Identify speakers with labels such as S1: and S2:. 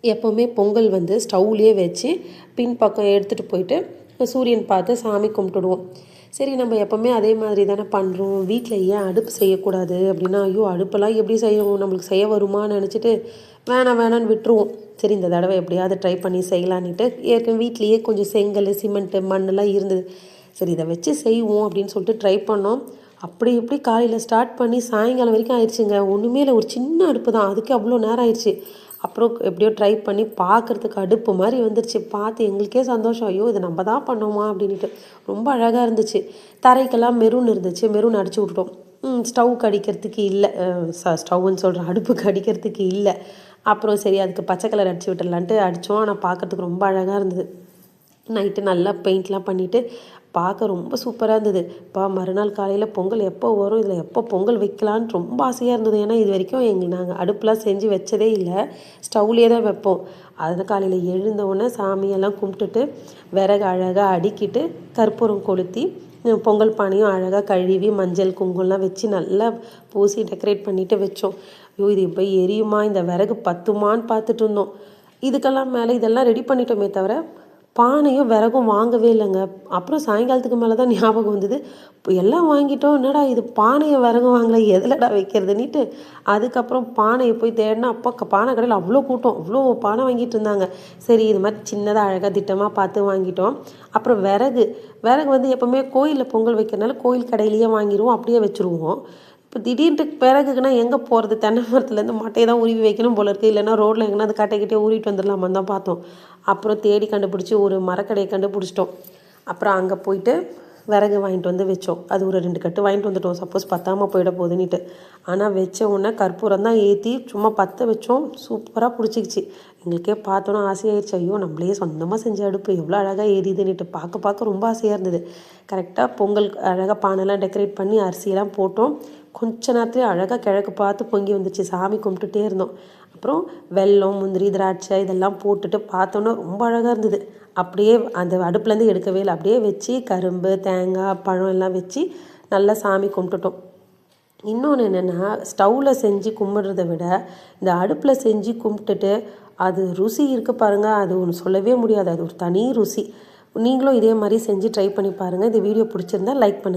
S1: எப்போவுமே பொங்கல் வந்து ஸ்டவ்லேயே வச்சு பின்பக்கம் எடுத்துகிட்டு போயிட்டு சூரியன் பார்த்து சாமி கும்பிட்டுடுவோம். சரி நம்ம எப்போவுமே அதே மாதிரி தானே பண்ணுறோம், வீட்டில் ஏன் அடுப்பு செய்யக்கூடாது அப்படின்னா, ஐயோ அடுப்பெல்லாம் எப்படி செய்யவும், நம்மளுக்கு செய்ய வருமானு நினச்சிட்டு வேணான்னு விட்டுருவோம். சரி இந்த தடவை எப்படியாவது ட்ரை பண்ணி செய்யலான்னுட்டு ஏற்கனவே வீட்லேயே கொஞ்சம் செங்கல் சிமெண்ட்டு மண்ணெல்லாம் இருந்தது. சரி இதை வச்சு செய்வோம் அப்படின்னு சொல்லிட்டு ட்ரை பண்ணோம். அப்படி எப்படி காலையில் ஸ்டார்ட் பண்ணி சாயங்காலம் வரைக்கும் ஆயிடுச்சுங்க. ஒன்றுமே இல்லை, ஒரு சின்ன அடுப்பு தான், அதுக்கு அவ்வளோ நேரம் ஆயிடுச்சு. அப்புறம் எப்படியோ ட்ரை பண்ணி பார்க்குறதுக்கு அடுப்பு மாதிரி வந்துருச்சு. பார்த்து எங்களுக்கே சந்தோஷம், ஐயோ இது நம்ம தான் பண்ணோமா அப்படின்ட்டு. ரொம்ப அழகாக இருந்துச்சு. தரைக்கெல்லாம் மெரூன் இருந்துச்சு, மெரூன் அடிச்சு விட்டுட்டோம். ஸ்டவ்வுக்கு அடிக்கிறதுக்கு இல்லை, ஸ்டவ்வுன்னு சொல்கிறேன், அடுப்புக்கு அடிக்கிறதுக்கு இல்லை. அப்புறம் சரி அதுக்கு பச்சை கலர் அடிச்சு விட்டுடலான்ட்டு அடித்தோம். ஆனால் பார்க்குறதுக்கு ரொம்ப அழகாக இருந்தது. நைட்டு நல்லா பெயிண்ட்லாம் பண்ணிவிட்டு பார்க்க ரொம்ப சூப்பராக இருந்தது. மறுநாள் காலையில் பொங்கல் எப்போ வரும், இதில் எப்போ பொங்கல் வைக்கலான்னு ரொம்ப ஆசையாக இருந்தது. ஏன்னா இது வரைக்கும் நாங்கள் அடுப்புலாம் செஞ்சு வச்சதே இல்லை, ஸ்டவ்லேயே தான் வைப்போம். அதில் காலையில் எழுந்தவுடனே சாமியெல்லாம் கும்பிட்டுட்டு விறகு அழகாக அடுக்கிட்டு கற்பூரம் கொளுத்தி பொங்கல் பானையும் அழகாக கழுவி மஞ்சள் குங்குமம்லாம் வச்சு நல்லா பூசி டெக்கரேட் பண்ணிவிட்டு வச்சோம். ஐயோ இது இப்போ எரியுமா, இந்த விறகு பத்துமான்னு பார்த்துட்டு இருந்தோம். இதுக்கெல்லாம் மேலே இதெல்லாம் ரெடி பண்ணிட்டோமே தவிர பானையும் விறகும் வாங்கவே இல்லைங்க. அப்புறம் சாயங்காலத்துக்கு மேலே தான் ஞாபகம் வந்தது, இப்போ எல்லாம் வாங்கிட்டோம், என்னடா இது பானையை விறகும் வாங்கலை, எதிலடா வைக்கிறதுன்னுட்டு அதுக்கப்புறம் பானையை போய் தேடினா அப்போ பானை கடையில் அவ்வளோ கூட்டம், அவ்வளோ பானை வாங்கிட்டு இருந்தாங்க. சரி இது மாதிரி சின்னதாக அழகாக திட்டமாக பார்த்து வாங்கிட்டோம். அப்புறம் விறகு வந்து எப்போவுமே கோயிலில் பொங்கல் வைக்கிறனால கோயில் கடையிலேயே வாங்கிடுவோம், அப்படியே வச்சுருவோம். இப்போ திடீர்னு பிறகுக்குன்னா எங்கே போகிறது, தென்னை மரத்துலேருந்து மட்டையை தான் உருவி வைக்கணும் போல இருக்குது, இல்லைன்னா ரோட்டில் எங்கன்னா அது கட்டைக்கிட்டே உருவிட்டு வந்துடலாமான்னு தான் பார்த்தோம். அப்புறம் தேடி கண்டுபிடிச்சி ஒரு மரக்கடையை கண்டுபிடிச்சிட்டோம். அப்புறம் அங்கே போயிட்டு விறகு வாங்கிட்டு வந்து வச்சோம். அது ஒரு 2 கட்டு வாங்கிட்டு வந்துட்டோம், சப்போஸ் பத்தாமல் போயிட போகுதுன்னுட்டு. ஆனால் வச்ச உடனே கற்பூரம் தான் ஏற்றி சும்மா பற்ற வச்சோம், சூப்பராக பிடிச்சிக்கிச்சு. எங்களுக்கே பார்த்தோன்னா ஆசையாகிடுச்சு, ஐயோ நம்மளே சொந்தமாக செஞ்ச அடுப்பு எவ்வளோ அழகாக ஏறிதுன்னுட்டு பார்க்க ரொம்ப ஆசையாக இருந்தது. கரெக்டாக பொங்கல் அழகாக பானைலாம் டெக்கரேட் பண்ணி அரிசியெல்லாம் போட்டோம். கொஞ்ச நேரத்துலேயே அழகாக கிழக்கு பார்த்து பொங்கி வந்துச்சு. சாமி கும்பிட்டுட்டே இருந்தோம். அப்புறம் வெல்லம் முந்திரி திராட்சை இதெல்லாம் போட்டுட்டு பார்த்தோன்னா ரொம்ப அழகாக இருந்தது. அப்படியே அந்த அடுப்புலேருந்து எடுக்கவே இல்லை, அப்படியே வச்சு கரும்பு தேங்காய் பழம் எல்லாம் வச்சு நல்லா சாமி கும்பிட்டுட்டோம். இன்னொன்று என்னென்னா, ஸ்டவ்வில் செஞ்சு கும்பிட்றத விட இந்த அடுப்பில் செஞ்சு கும்பிட்டுட்டு அது ருசி இருக்குது பாருங்கள், அது ஒன்று சொல்லவே முடியாது, அது ஒரு தனி ருசி. நீங்களும் இதே மாதிரி செஞ்சு ட்ரை பண்ணி பாருங்கள். இந்த வீடியோ பிடிச்சிருந்தா லைக் பண்ணுங்கள்.